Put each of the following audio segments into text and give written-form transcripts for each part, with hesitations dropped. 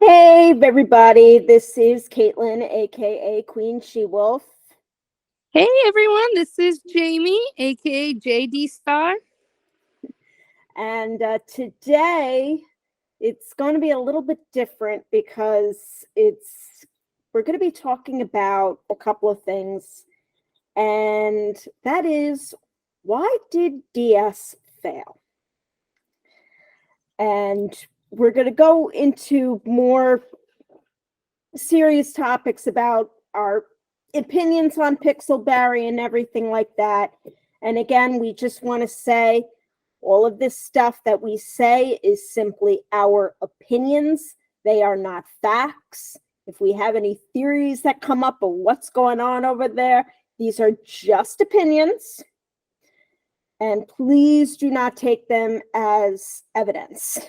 Hey, everybody. This is Caitlin, aka Queen She-Wolf. Hey everyone, this is Jamie, aka JD Star. And today it's going to be a little bit different because we're going to be talking about a couple of things. And that is, why did DS fail? And we're going to go into more serious topics about our opinions on Pixelberry and everything like that. And again, we just want to say all of this stuff that we say is simply our opinions. They are not facts. If we have any theories that come up of what's going on over there, these are just opinions. And please do not take them as evidence.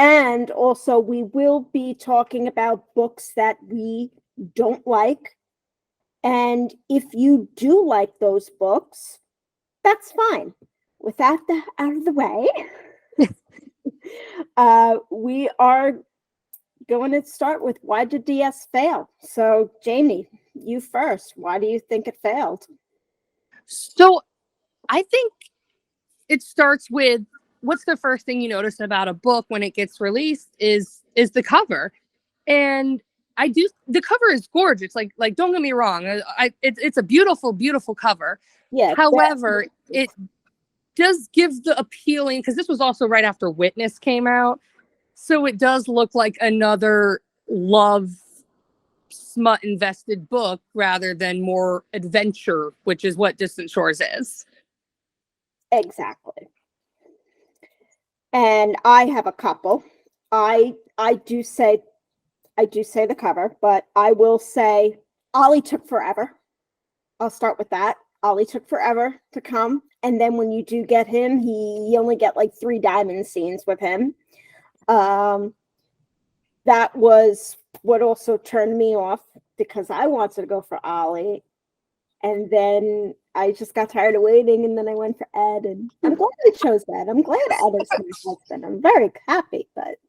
And also, we will be talking about books that we don't like. And if you do like those books, that's fine. With that out of the way, we are going to start with, why did DS fail? So, Jamie, you first. Why do you think it failed? So I think it starts with, what's the first thing you notice about a book when it gets released is the cover. And the cover is gorgeous. Like don't get me wrong. It's a beautiful, beautiful cover. Yeah. However, it does give the appealing, because this was also right after Witness came out. So it does look like another love smut invested book rather than more adventure, which is what Distant Shores is. Exactly. And I have a couple. I do say the cover, but I will say Ollie took forever. I'll start with that. Ollie took forever to come. And then when you do get him, you only get like 3 diamond scenes with him. That was what also turned me off, because I wanted to go for Ollie. And then I just got tired of waiting, and then I went for Ed. And I'm glad I chose Ed. I'm glad Ed is my husband. I'm very happy, but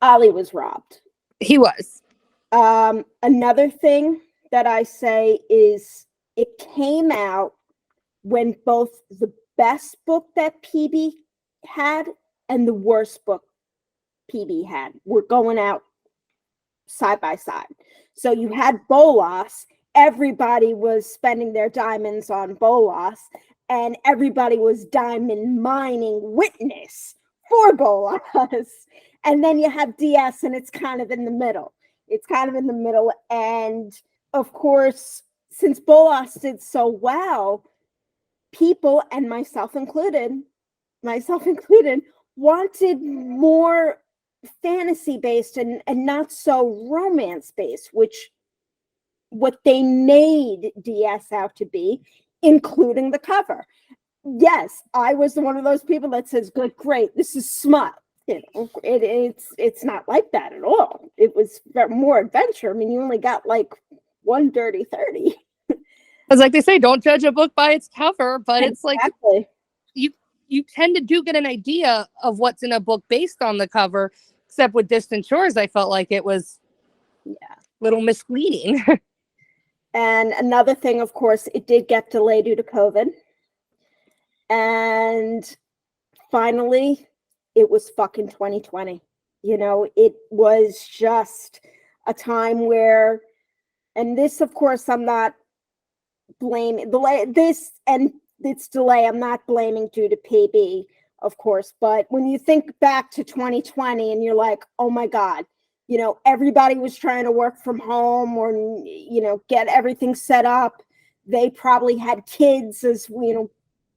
Ollie was robbed. He was. Another thing that I say is, it came out when both the best book that PB had and the worst book PB had were going out side by side. So you had Bolas. Everybody was spending their diamonds on Bolas, and everybody was diamond mining Witness for Bolas. And then you have DS, and it's kind of in the middle. And of course, since Bolas did so well, people, and myself included, wanted more fantasy based and not so romance based, which what they made DS out to be, including the cover. Yes, I was one of those people that says, good, great, this is smut. It's not like that at all. It was more adventure. I mean, you only got like one dirty 30. As like they say, don't judge a book by its cover, but Exactly. It's like you tend to do get an idea of what's in a book based on the cover. Except with Distant Shores, I felt like it was a little misleading. And another thing, of course, it did get delayed due to COVID. And finally, it was fucking 2020. It was just a time where, and this, of course, I'm not blaming this and its delay. I'm not blaming due to PB, of course. But when you think back to 2020 and you're like, oh my God, everybody was trying to work from home or, get everything set up. They probably had kids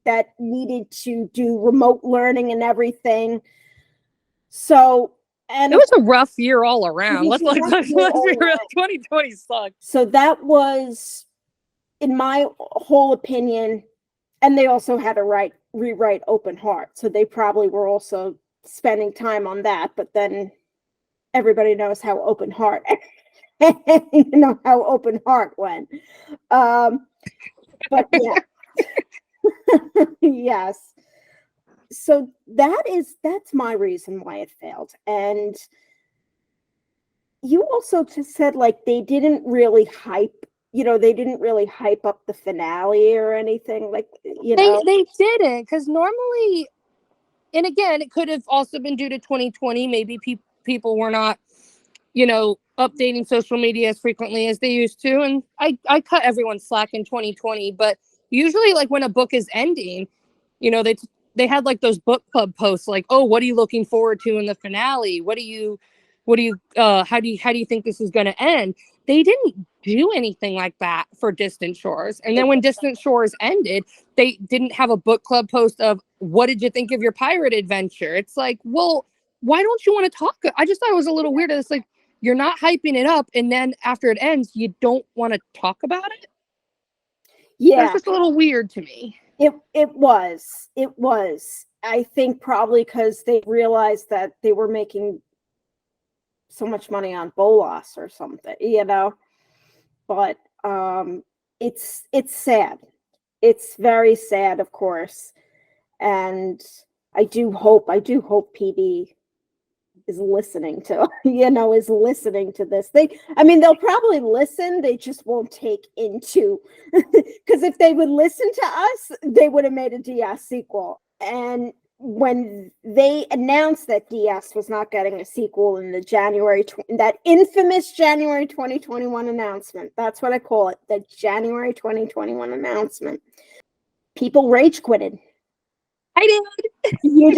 that needed to do remote learning and everything. So, and it was a rough year all around. Let's be real. 2020 sucked. So that was, in my whole opinion, and they also had to rewrite Open Heart. So they probably were also spending time on that. But then everybody knows how Open Heart, how Open Heart went. But yeah. Yes. so that's my reason why it failed. And you also just said like they didn't really hype, they didn't really hype up the finale or anything, like, They didn't, because normally, and again, it could have also been due to 2020. Maybe people were not, updating social media as frequently as they used to. And I cut everyone slack in 2020, but usually like when a book is ending, they had like those book club posts like, oh, what are you looking forward to in the finale? How do you think this is going to end? They didn't do anything like that for Distant Shores. And then when Distant Shores ended, they didn't have a book club post of, what did you think of your pirate adventure? It's like, well, why don't you want to talk? I just thought it was a little weird. It's like, you're not hyping it up, and then after it ends, you don't want to talk about it. Yeah, that's just a little weird to me. It was. I think probably because they realized that they were making so much money on Bolas or something, But it's sad. It's very sad, of course. And I do hope PB is listening to this. They'll probably listen, they just won't take into, because if they would listen to us, they would have made a DS sequel. And when they announced that DS was not getting a sequel in that infamous January 2021 announcement, that's what I call it, the January 2021 announcement, people rage quitted. I did. You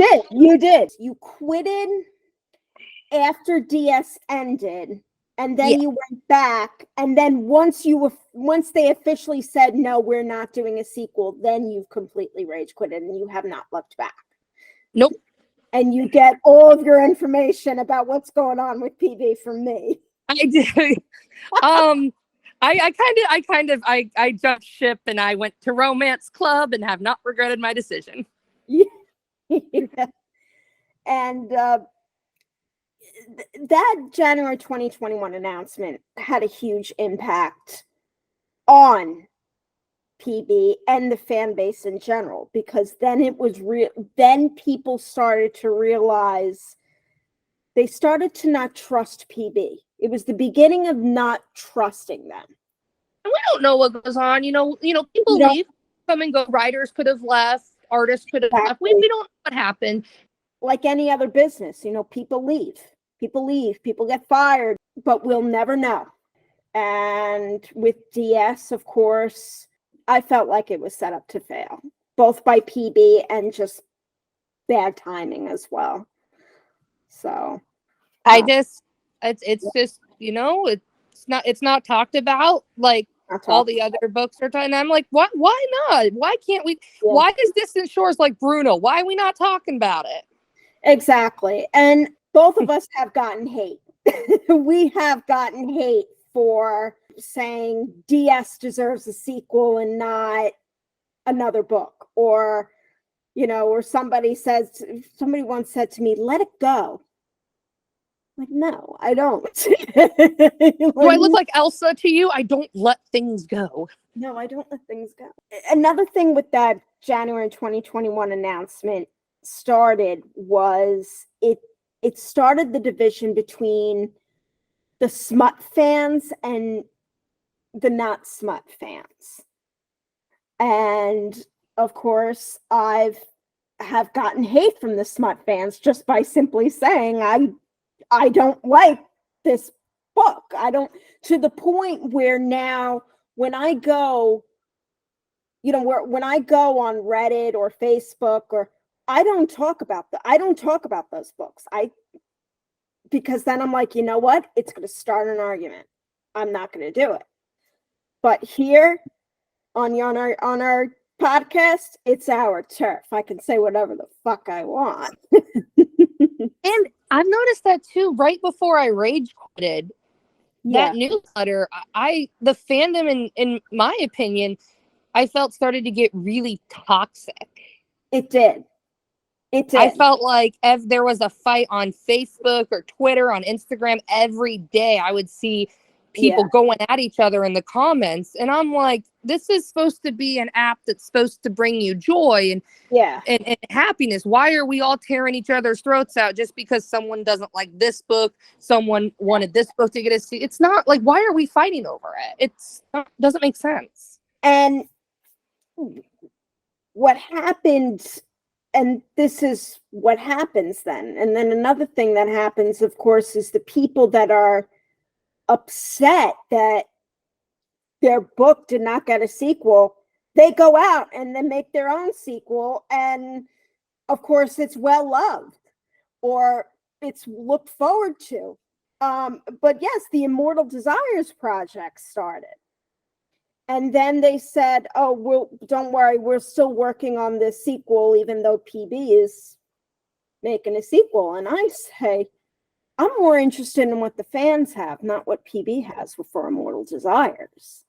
did. You quitted after DS ended, and then you went back, and then once they officially said no, we're not doing a sequel, then you've completely rage quitted and you have not looked back. Nope. And you get all of your information about what's going on with PB from me. I did. I jumped ship and I went to Romance Club and have not regretted my decision. Yeah. And that January 2021 announcement had a huge impact on PB and the fan base in general, because then it was real. Then people started to realize, they started to not trust PB. It was the beginning of not trusting them. And we don't know what goes on. People leave, come and go. Writers could have left. Artists could have left. We don't know what happened. Like any other business, people leave. People get fired, but we'll never know. And with DS, of course, I felt like it was set up to fail, both by PB and just bad timing as well. So it's just, it's not talked about like all the other books are talking. And I'm like, what? Why not? Why can't we? Yeah. Why is Distant Shores like Bruno? Why are we not talking about it? Exactly. And both of us have gotten hate. We have gotten hate for saying DS deserves a sequel and not another book. Or, or somebody once said to me, let it go. Like, no, I don't. Do I look like Elsa to you? I don't let things go. No, I don't let things go. Another thing with that January 2021 announcement was it started the division between the smut fans and the not smut fans. And of course, I have gotten hate from the smut fans just by simply saying I don't like this book. I don't, to the point where now when I go, when I go on Reddit or Facebook, or I don't talk about those books. Because then I'm like, you know what? It's going to start an argument. I'm not going to do it. But here on our podcast, it's our turf. I can say whatever the fuck I want. And I've noticed that too. Right before I rage quitted that newsletter, the fandom, in my opinion, I felt started to get really toxic. It did. I felt like if there was a fight on Facebook or Twitter, on Instagram, every day I would see people going at each other in the comments. And I'm like, this is supposed to be an app that's supposed to bring you joy and and happiness. Why are we all tearing each other's throats out just because someone doesn't like this book? Someone wanted this book to get a seat. It's not like, why are we fighting over it? Doesn't make sense. And what happened, and this is what happens then. And then another thing that happens, of course, is the people that are upset that their book did not get a sequel, they go out and then make their own sequel. And of course, it's well loved or it's looked forward to. But yes, the Immortal Desires project started. And then they said, oh, don't worry, we're still working on this sequel, even though PB is making a sequel. And I say, I'm more interested in what the fans have, not what PB has for Immortal Desires.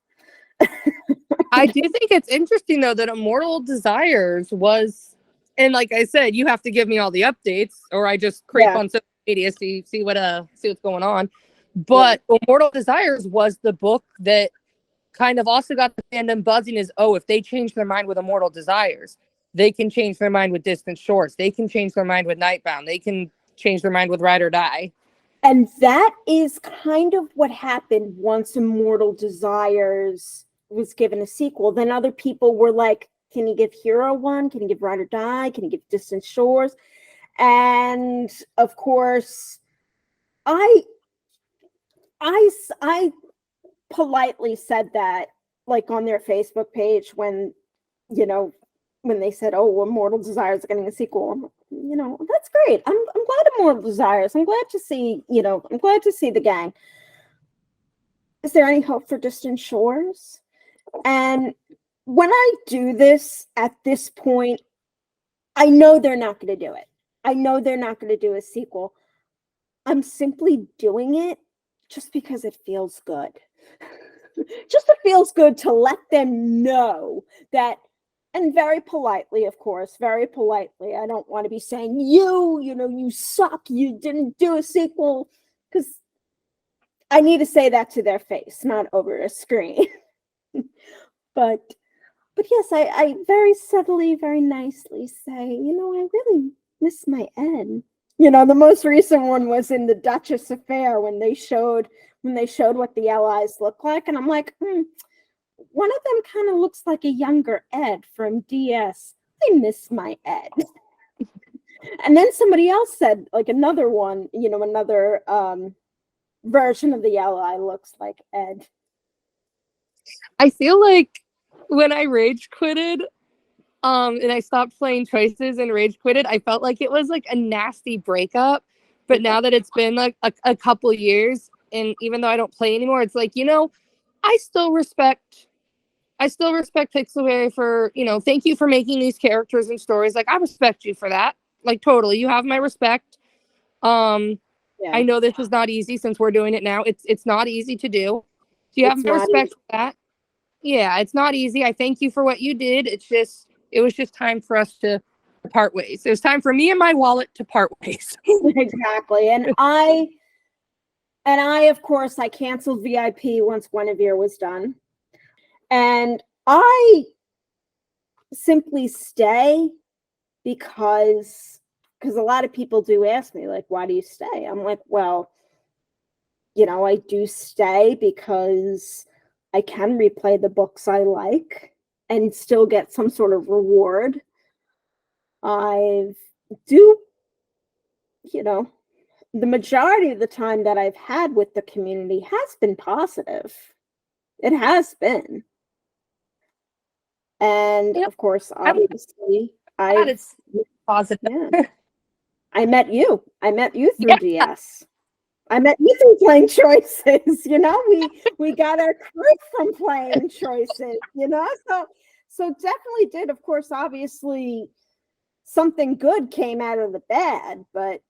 I do think it's interesting, though, that Immortal Desires was, and like I said, you have to give me all the updates, or I just creep on social media, see what's going on. But Immortal Desires was the book that kind of also got the fandom buzzing. Is if they change their mind with Immortal Desires, they can change their mind with Distant Shores. They can change their mind with Nightbound. They can change their mind with Ride or Die. And that is kind of what happened once Immortal Desires was given a sequel. Then other people were like, can you give Hero one? Can you give Ride or Die? Can you give Distant Shores? And of course, I politely said that, like, on their Facebook page when they said, Immortal Desires are getting a sequel. That's great. I'm glad Immortal Desires. I'm glad to see, I'm glad to see the gang. Is there any hope for Distant Shores? And when I do this at this point, I know they're not going to do it. I know they're not going to do a sequel. I'm simply doing it just because it feels good. Just it feels good to let them know that, and very politely, of course, very politely. I don't want to be saying, you suck, you didn't do a sequel, because I need to say that to their face, not over a screen. But yes, I very subtly, very nicely say, I really miss my Ed. The most recent one was in the Duchess Affair when they showed what the allies look like, and I'm like, one of them kind of looks like a younger Ed from DS. I miss my Ed. And then somebody else said, like, another one, another version of the ally looks like Ed. I feel like when I rage quitted, and I stopped playing Choices and rage quitted, I felt like it was like a nasty breakup. But now that it's been like a couple years, and even though I don't play anymore, it's like, I still respect Pixelberry for, thank you for making these characters and stories. Like, I respect you for that. Like, totally. You have my respect. I know this is not easy since we're doing it now. It's not easy to do. Do you have my respect for that? Yeah, it's not easy. I thank you for what you did. It was just time for us to part ways. It was time for me and my wallet to part ways. Exactly. And I, of course, I canceled VIP once Guinevere was done. And I simply stay because a lot of people do ask me, like, why do you stay? I'm like, well, I do stay because I can replay the books I like and still get some sort of reward. I do, the majority of the time that I've had with the community has been positive. It has been. And of course, obviously, it's positive. Yeah. I met you through DS. I met you through playing Choices. We got our crew from playing Choices. So definitely did. Of course, obviously, something good came out of the bad. But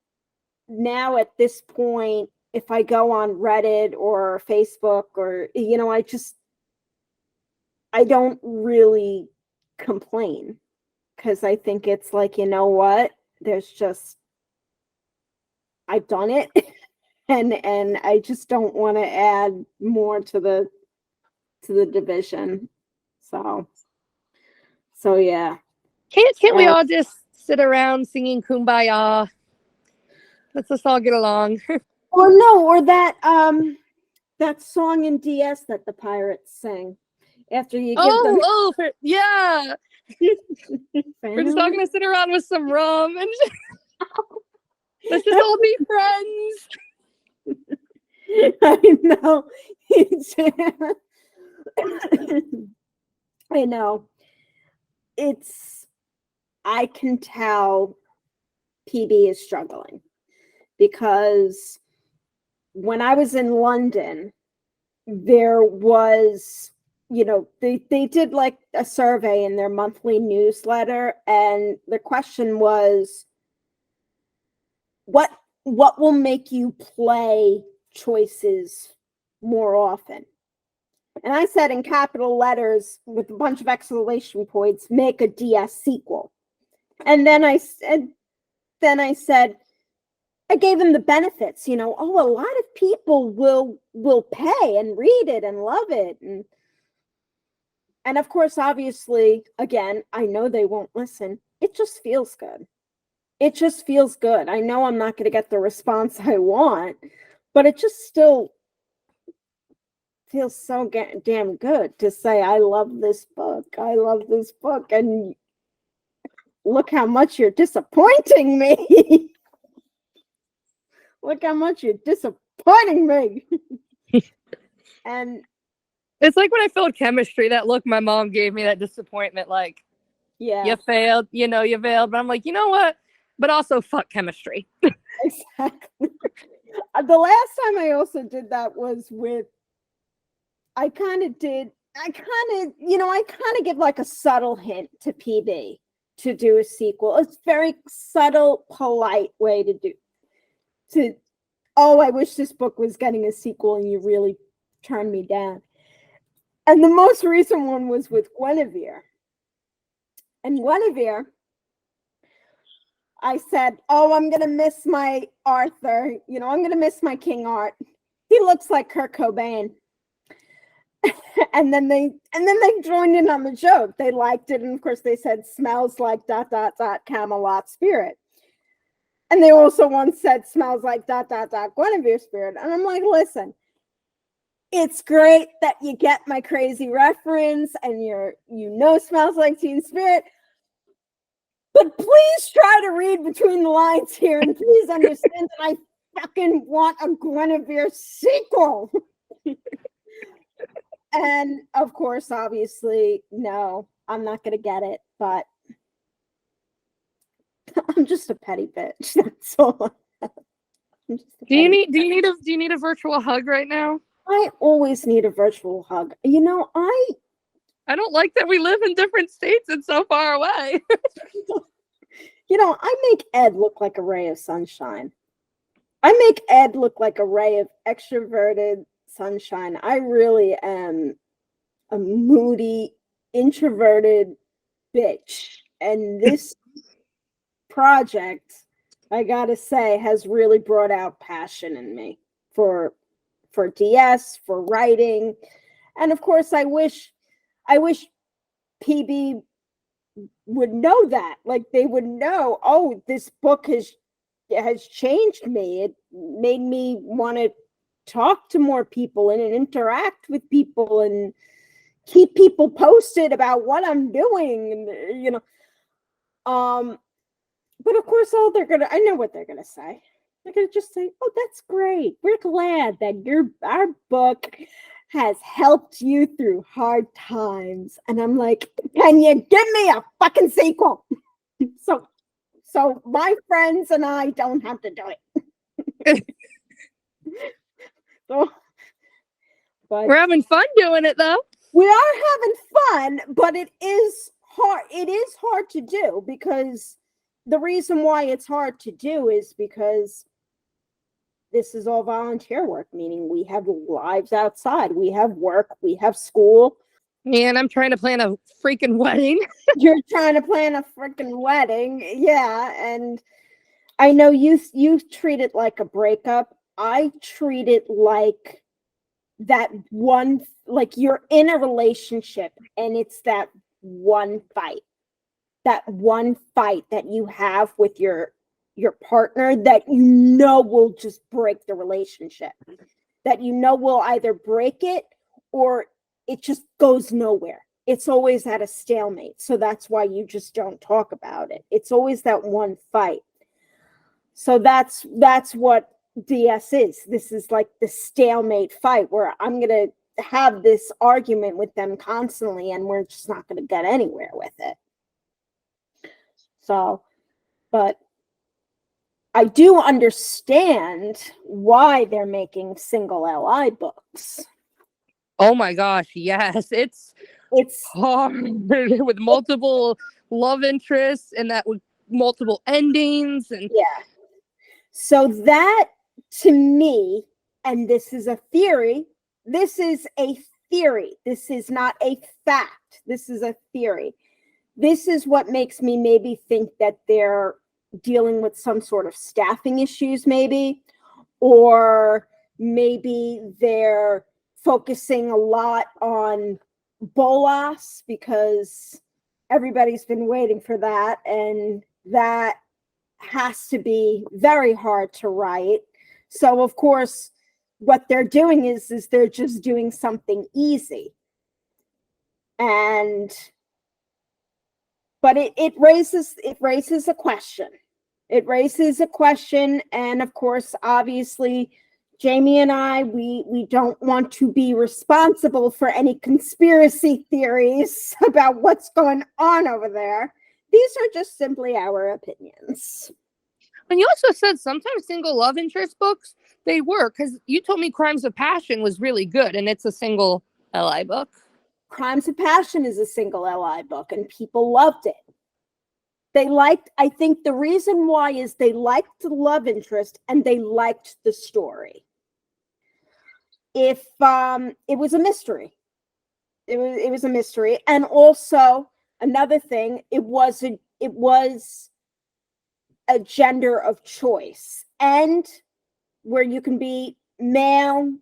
now at this point, if I go on Reddit or Facebook or I don't really complain because I think it's like, what? There's just, I've done it. and I just don't want to add more to the division. So yeah. Can't we all just sit around singing Kumbaya? Let's just all get along. Or no, or that song in DS that the pirates sing after you give them. Yeah. We're just all gonna sit around with some rum and let's just all be friends. I know. I know. I can tell PB is struggling because when I was in London, there was, they did like a survey in their monthly newsletter, and the question was, what will make you play choices more often? And I said in capital letters with a bunch of exclamation points, make a DS sequel. And then I said, I gave them the benefits, a lot of people will pay and read it and love it. And of course, obviously, again, I know they won't listen. It just feels good. It just feels good. I know I'm not going to get the response I want, but it just still feels so damn good to say, I love this book. I love this book. And look how much you're disappointing me. Look how much you're disappointing me. And it's like when I failed chemistry, that look my mom gave me, that disappointment, like, yeah, you failed, you failed. But I'm like, you know what? But also fuck chemistry. Exactly. The last time I also did that was with, I kind of give like a subtle hint to PB to do a sequel. It's very subtle, polite way I wish this book was getting a sequel and you really turned me down. And the most recent one was with Guinevere. And Guinevere, I said, I'm going to miss my Arthur. I'm going to miss my King Art. He looks like Kurt Cobain. and then they joined in on the joke. They liked it. And of course they said, smells like ... Camelot spirit. And they also once said, smells like ... Guinevere spirit. And I'm like, listen, it's great that you get my crazy reference and smells like Teen Spirit. But please try to read between the lines here and please understand that I fucking want a Guinevere sequel. And of course, obviously, no, I'm not going to get it, but I'm just a petty bitch. That's all. Do you need a virtual hug right now? I always need a virtual hug. I don't like that we live in different states and so far away. I make Ed look like a ray of sunshine. I make Ed look like a ray of extroverted sunshine. I really am a moody, introverted bitch. And this project, I gotta say, has really brought out passion in me for DS, for writing. And of course, I wish PB would know that. Like, they would know, this book has changed me. It made me want to talk to more people and interact with people and keep people posted about what I'm doing. And, but of course, I know what they're gonna say. They're gonna just say, "Oh, that's great. We're glad that our book has helped you through hard times." And I'm like, "Can you give me a fucking sequel?" So my friends and I don't have to do it. But we're having fun doing it, though. We are having fun, but it is hard. It is hard to do because the reason why it's hard to do is because this is all volunteer work, meaning we have lives outside. We have work. We have school. Man, I'm trying to plan a freaking wedding. You're trying to plan a freaking wedding. Yeah. And I know you treat it like a breakup. I treat it like that one, like you're in a relationship and it's that one fight that you have with your partner that will just break the relationship, that will either break it or it just goes nowhere. It's always at a stalemate. So that's why you just don't talk about it. It's always that one fight. So that's what DS is. This is like the stalemate fight where I'm going to have this argument with them constantly and we're just not going to get anywhere with it. So, but I do understand why they're making single LI books. Oh my gosh, yes. It's hard with multiple love interests and that with multiple endings. And yeah. So that, to me, and this is a theory, this is not a fact. This is a theory. This is what makes me maybe think that they're dealing with some sort of staffing issues, maybe, or maybe they're focusing a lot on Bolas because everybody's been waiting for that, and that has to be very hard to write. So of course what they're doing is they're just doing something easy. And but it raises a question. It raises a question, and of course, obviously, Jamie and I, we don't want to be responsible for any conspiracy theories about what's going on over there. These are just simply our opinions. And you also said sometimes single love interest books, they work, because you told me Crimes of Passion was really good, and it's a single LI book. Crimes of Passion is a single LI book, and people loved it. I think the reason why is they liked the love interest and they liked the story. If it was a mystery, it was a mystery, and also another thing, it was a gender of choice, and where you can be male,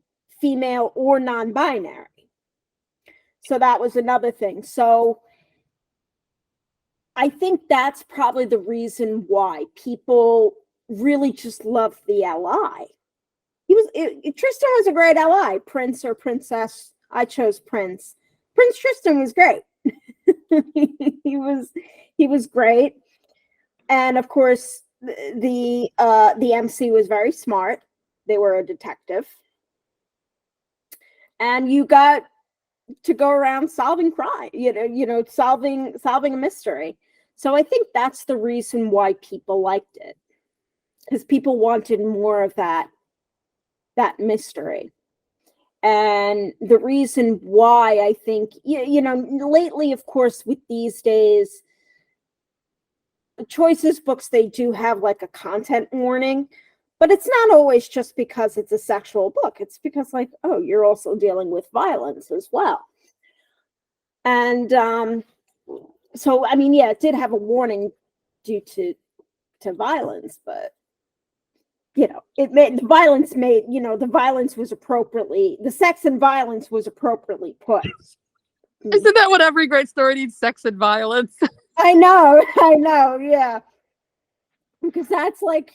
female, or non-binary. So that was another thing. So I think that's probably the reason why people really just love the LI. Tristan was a great LI. Prince or Princess, I chose Prince. Prince Tristan was great. he was great. And of course, the MC was very smart. They were a detective. And you got to go around solving crime, solving a mystery. So I think that's the reason why people liked it, because people wanted more of that mystery. And the reason why I think, lately, of course, with these days, Choices books, they do have like a content warning, but it's not always just because it's a sexual book. It's because, like, oh, you're also dealing with violence as well. And so, I mean, yeah, it did have a warning due to violence, but the sex and violence was appropriately put. Isn't that what every great story needs? Sex and violence. I know, yeah. Because that's like,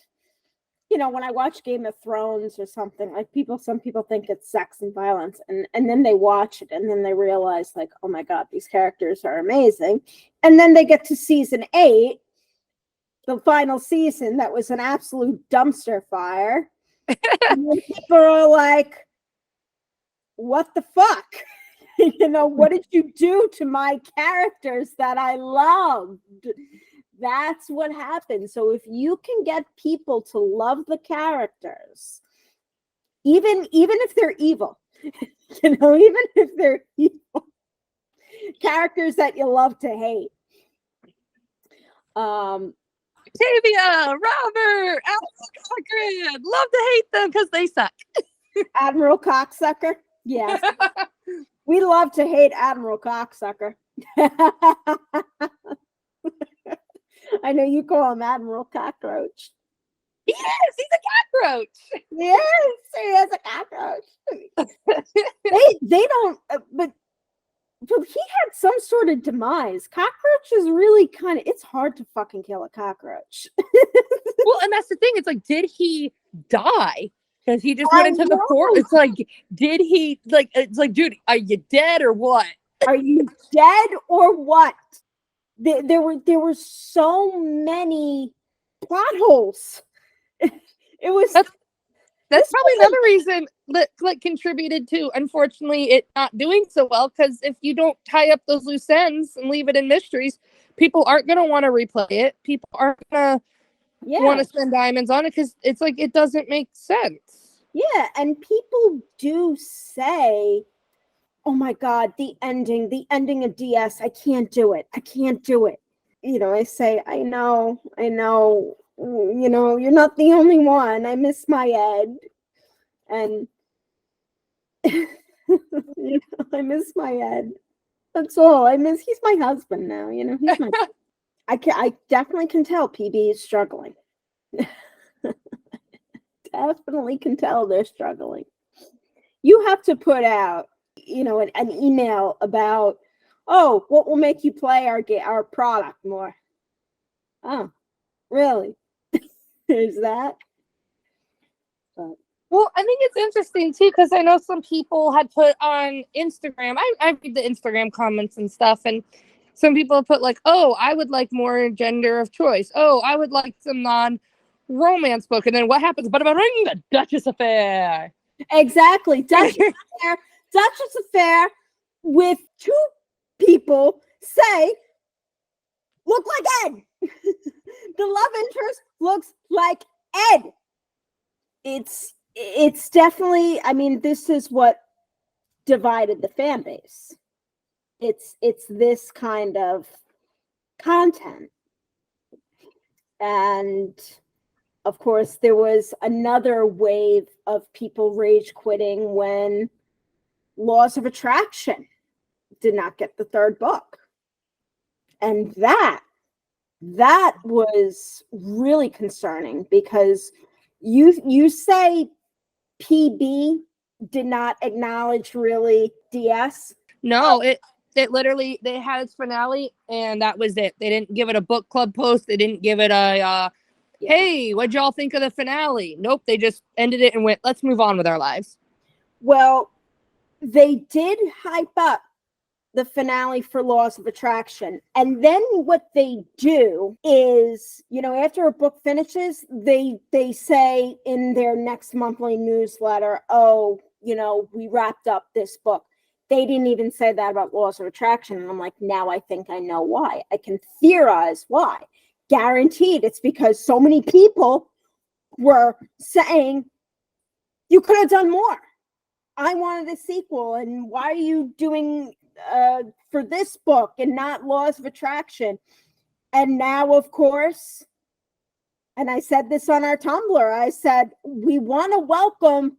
when I watch Game of Thrones or something, like some people think it's sex and violence, and then they watch it and then they realize, like, oh my God, these characters are amazing. And then they get to season 8, the final season, that was an absolute dumpster fire. And then people are like, what the fuck? What did you do to my characters that I loved? That's what happened. So if you can get people to love the characters, even if they're evil, even if they're evil, characters that you love to hate. Octavia, Robert, Admiral Cochran, love to hate them because they suck. Admiral Cocksucker? Yes. We love to hate Admiral Cocksucker. I know you call him Admiral Cockroach. He is. He's a cockroach. Yes, he is a cockroach. They don't, but he had some sort of demise. Cockroach is really kind of, it's hard to fucking kill a cockroach. Well, and that's the thing. It's like, did he die? Because he just I went into the port. It's like, did he, like, it's like, dude, are you dead or what? Are you dead or what? There were so many plot holes. It was That's probably another reason that like contributed to, unfortunately, it not doing so well. Because if you don't tie up those loose ends and leave it in mysteries, people aren't going to want to replay it. People aren't going to want to spend diamonds on it because it's like it doesn't make sense. Yeah, and people do say, "Oh my God, the ending of DS, I can't do it. I can't do it." You know, I say, I know. You know, you're not the only one. I miss my Ed. And you know, I miss my Ed. That's all. He's my husband now, you know. He's my I definitely can tell PB is struggling. Definitely can tell they're struggling. You have to put out, you know, an email about, oh, what will make you play our product more? Oh, really? Is that? But. Well, I think it's interesting too because I know some people had put on Instagram. I read the Instagram comments and stuff, and some people have put like, "Oh, I would like more gender of choice. Oh, I would like some non-romance book." And then what happens? But about the Duchess Affair. Exactly, Duchess Affair, with two people say, look like Ed. The love interest looks like Ed. It's definitely, I mean, this is what divided the fan base. It's this kind of content. And of course, there was another wave of people rage quitting when Laws of Attraction did not get the third book. And that was really concerning because you say PB did not acknowledge really DS. No, it literally, they had its finale and that was it. They didn't give it a book club post. They didn't give it a hey, what'd y'all think of the finale? Nope, they just ended it and went, let's move on with our lives. Well, they did hype up the finale for Laws of Attraction. And then what they do is, you know, after a book finishes, they say in their next monthly newsletter, oh, you know, we wrapped up this book. They didn't even say that about Laws of Attraction. And I'm like, now I think I know why. I can theorize why. Guaranteed it's because so many people were saying, you could have done more. I wanted a sequel. And why are you doing for this book and not Laws of Attraction? And now, of course, and I said this on our Tumblr, I said, we want to welcome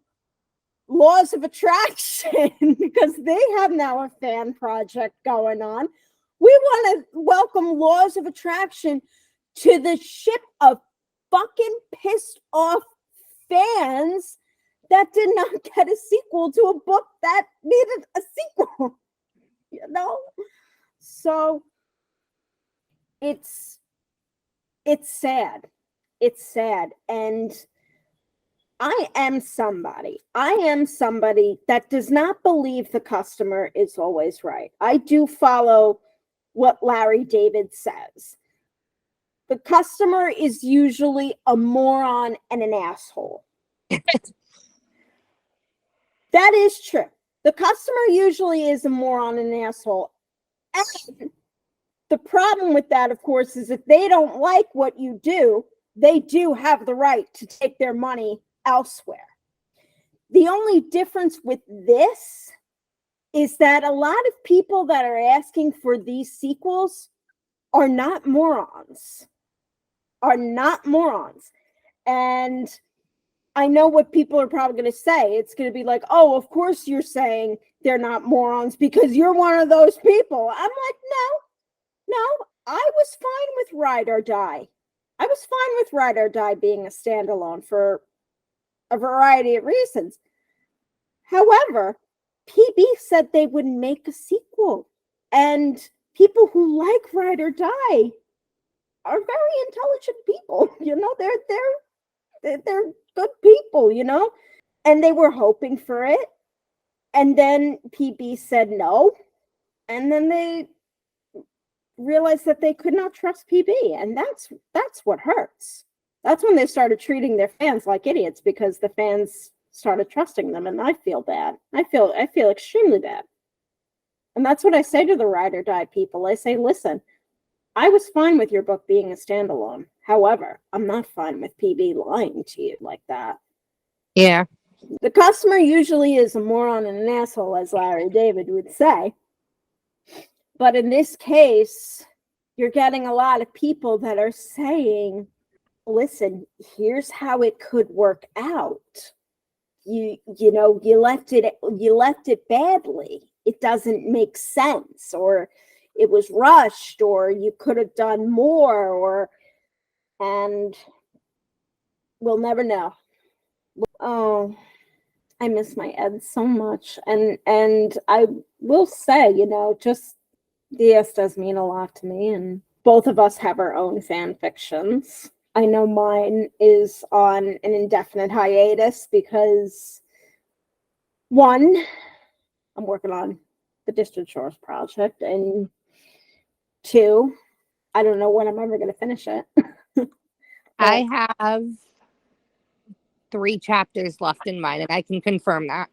Laws of Attraction because they have now a fan project going on. We want to welcome Laws of Attraction to the ship of fucking pissed off fans that did not get a sequel to a book that needed a sequel. You know, so it's sad. It's sad. And I am somebody that does not believe the customer is always right. I do follow what Larry David says. The customer is usually a moron and an asshole. That is true. The customer usually is a moron and an asshole. And the problem with that, of course, is if they don't like what you do, they do have the right to take their money elsewhere. The only difference with this is that a lot of people that are asking for these sequels are not morons. And I know what people are probably going to say. It's going to be like, oh, of course you're saying they're not morons because you're one of those people. I'm like, no, I was fine with Ride or Die. I was fine with Ride or Die being a standalone for a variety of reasons. However, PB said they would make a sequel, and people who like Ride or Die are very intelligent people. They're good people. And they were hoping for it, and then PB said no, and then they realized that they could not trust PB, and that's what hurts. That's when they started treating their fans like idiots, because the fans started trusting them, and I feel bad. I feel extremely bad. And that's what I say to the Ride or Die people. I say, listen, I was fine with your book being a standalone. However, I'm not fine with PB lying to you like that. Yeah. The customer usually is a moron and an asshole, as Larry David would say. But in this case, you're getting a lot of people that are saying, listen, here's how it could work out. You left it badly. It doesn't make sense, or it was rushed, or you could have done more, and we'll never know. Oh, I miss my Ed so much. And I will say, just DS does mean a lot to me, and both of us have our own fan fictions. I know mine is on an indefinite hiatus because, one, I'm working on the Distant Shores project, and two, I don't know when I'm ever going to finish it. I have 3 chapters left in mine, and I can confirm that.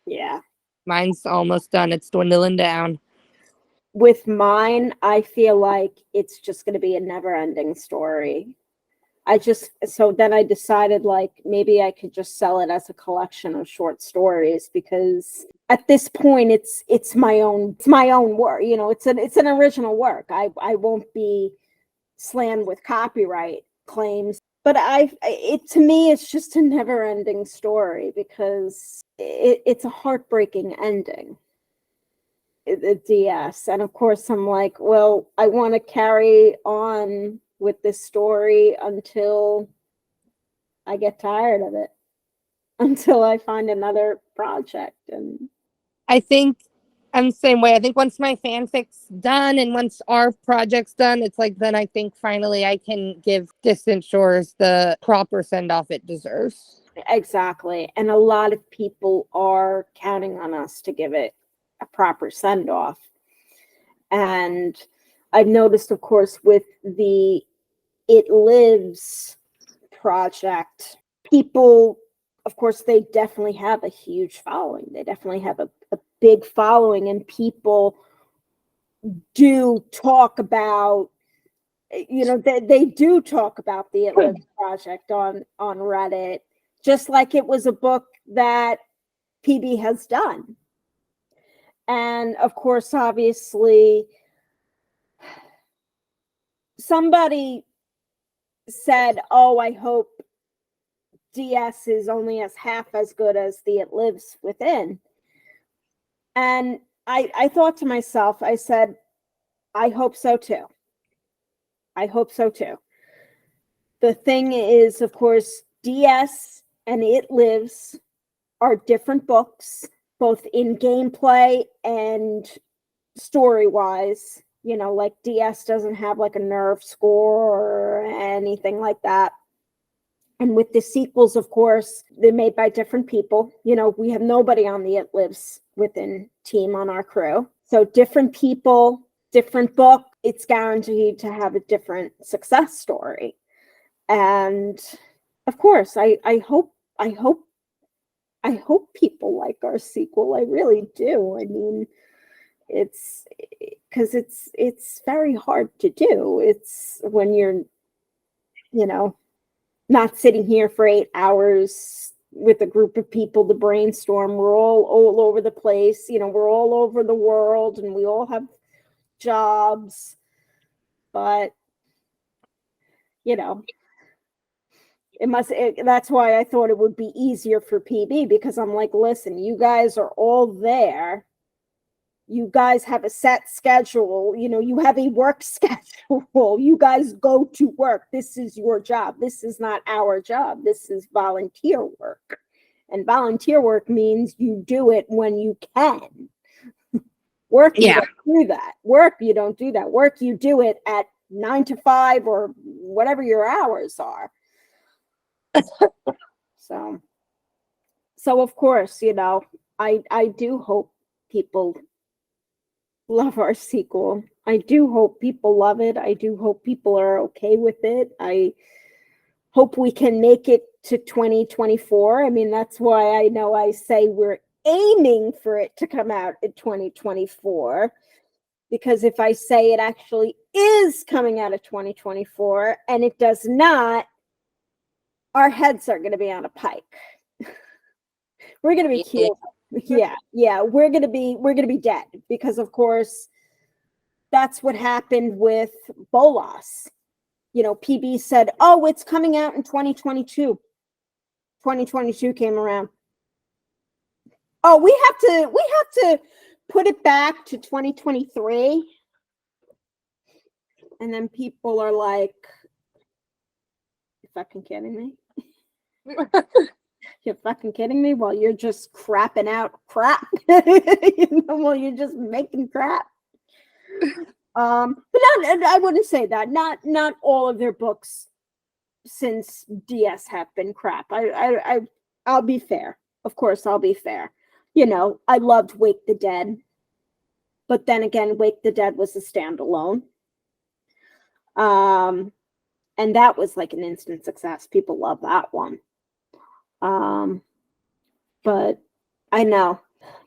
Yeah. Mine's almost done. It's dwindling down. With mine, I feel like it's just going to be a never-ending story. So then I decided, like, maybe I could just sell it as a collection of short stories, because at this point it's my own work. It's an original work. I won't be slammed with copyright claims, but to me it's just a never-ending story, because it's a heartbreaking ending. The DS, and of course I'm like, well, I want to carry on with this story until I get tired of it, until I find another project. And I think I'm the same way. I think once my fanfic's done and once our project's done, it's like, then I think finally I can give Distant Shores the proper send-off it deserves. exactly. And a lot of people are counting on us to give it a proper send-off. And I've noticed, of course, with the It Lives project, people, of course, they definitely have a huge following. They definitely have a big following, and people do talk about, they do talk about the It Lives project on Reddit, just like it was a book that PB has done. And of course, obviously, somebody said, oh, I hope DS is only as half as good as the It Lives Within. And I thought to myself, I said, I hope so too. I hope so too. The thing is, of course, DS and It Lives are different books, both in gameplay and story-wise. Like DS doesn't have like a nerve score or anything like that. And with the sequels, of course, they're made by different people. We have nobody on the It Lives Within team on our crew. So different people, different book, it's guaranteed to have a different success story. And of course, I hope people like our sequel. I really do. I mean, it's because it's very hard to do. It's when you're, not sitting here for 8 hours with a group of people to brainstorm. We're all over the place. We're all over the world, and we all have jobs. But, that's why I thought it would be easier for PB, because I'm like, listen, you guys are all there. You guys have a set schedule. You know, you have a work schedule. You guys go to work. This is your job. This is not our job. This is volunteer work. And volunteer work means you do it when you can. Work, you don't do that. Work, you don't do that. Work, you do it at 9 to 5 or whatever your hours are. So of course, you know, I do hope people love our sequel. I do hope people love it. I do hope people are okay with it. I hope we can make it to 2024. I mean, that's why I know I say we're aiming for it to come out in 2024, because if I say it actually is coming out of 2024 and it does not, our heads are going to be on a pike. We're going to be killed. Yeah, we're going to be dead, because of course that's what happened with Bolas. You know, PB said, "Oh, it's coming out in 2022." 2022 came around. Oh, we have to put it back to 2023. And then people are like, "You fucking kidding me?" You're fucking kidding me? While you're just crapping out crap. You know, while you're just making crap. But not, I wouldn't say that. Not all of their books since DS have been crap. I'll be fair. Of course, I'll be fair. You know, I loved Wake the Dead, but then again, Wake the Dead was a standalone. And that was like an instant success. People love that one. But I know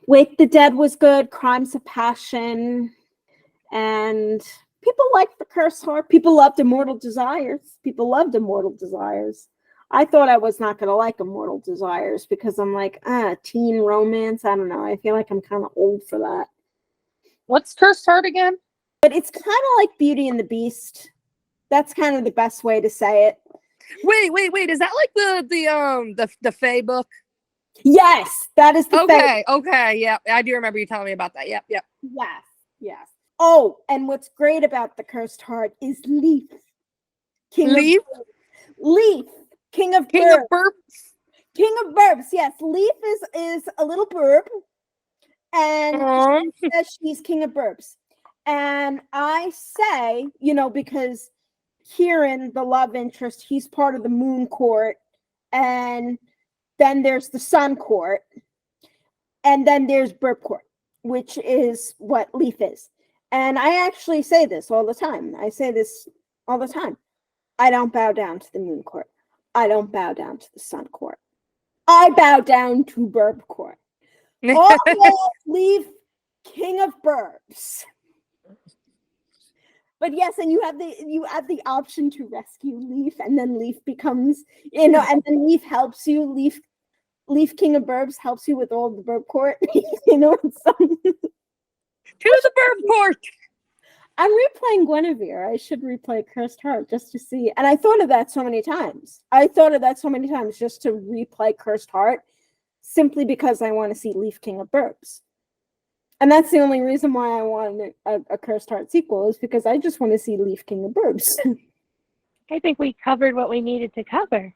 Wake the Dead was good. Crimes of Passion, and people liked The Cursed Heart. People loved Immortal Desires. People loved Immortal Desires. I thought I was not going to like Immortal Desires because I'm like, teen romance. I don't know. I feel like I'm kind of old for that. What's Cursed Heart again? But it's kind of like Beauty and the Beast. That's kind of the best way to say it. Wait. Is that like the Fae book? Yes, that is the Fae. Okay, yeah. I do remember you telling me about that. Yep. Yes. Oh, and what's great about The Cursed Heart is Leaf. Leaf, King of Burbs. King of Burbs, yes. Leaf is a little burb, and she says she's King of Burbs. And I say, you know, because Kieran, the love interest, he's part of the Moon Court, and then there's the Sun Court, and then there's Burb Court, which is what Leaf is. And I actually say this all the time. I say this all the time. I don't bow down to the Moon Court. I don't bow down to the Sun Court. I bow down to Burb Court. Always Leaf, King of Burbs. But yes, and you have the option to rescue Leaf, and then Leaf becomes, you know, and then Leaf helps you. Leaf King of Burbs helps you with all the Burb Court. You know, to the Burb Court. I'm replaying Guinevere. I should replay Cursed Heart just to see. And I thought of that so many times. Just to replay Cursed Heart, simply because I want to see Leaf King of Burbs. And that's the only reason why I want a Cursed Heart sequel, is because I just want to see Leaf King of Burbs. I think we covered what we needed to cover.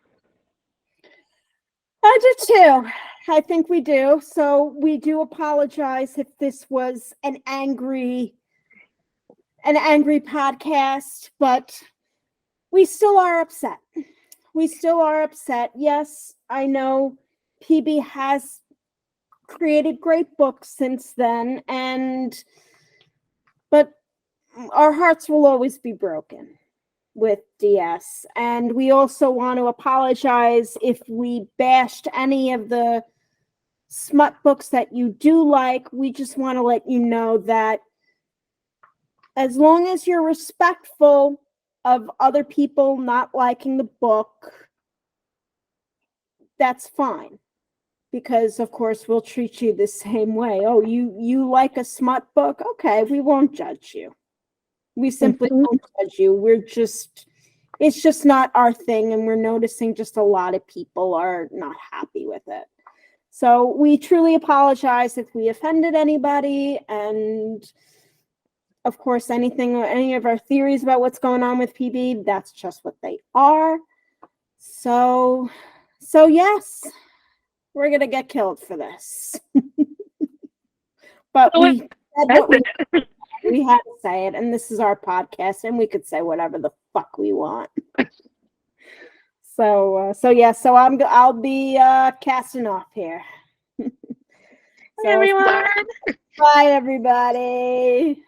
I do too. I think we do. So we do apologize if this was an angry podcast, but we still are upset. Yes, I know PB has created great books since then, but our hearts will always be broken with DS. And we also want to apologize if we bashed any of the smut books that you do like. We just want to let you know that as long as you're respectful of other people not liking the book, that's fine. Because, of course, we'll treat you the same way. Oh, you like a smut book? Okay, we won't judge you. We simply won't judge you. It's just not our thing, and we're noticing just a lot of people are not happy with it. So we truly apologize if we offended anybody, and of course, any of our theories about what's going on with PB, that's just what they are. So yes, we're gonna get killed for this. But we said what we had to say it, and this is our podcast, and we could say whatever the fuck we want. So I'll be casting off here. Everyone. Bye, everybody.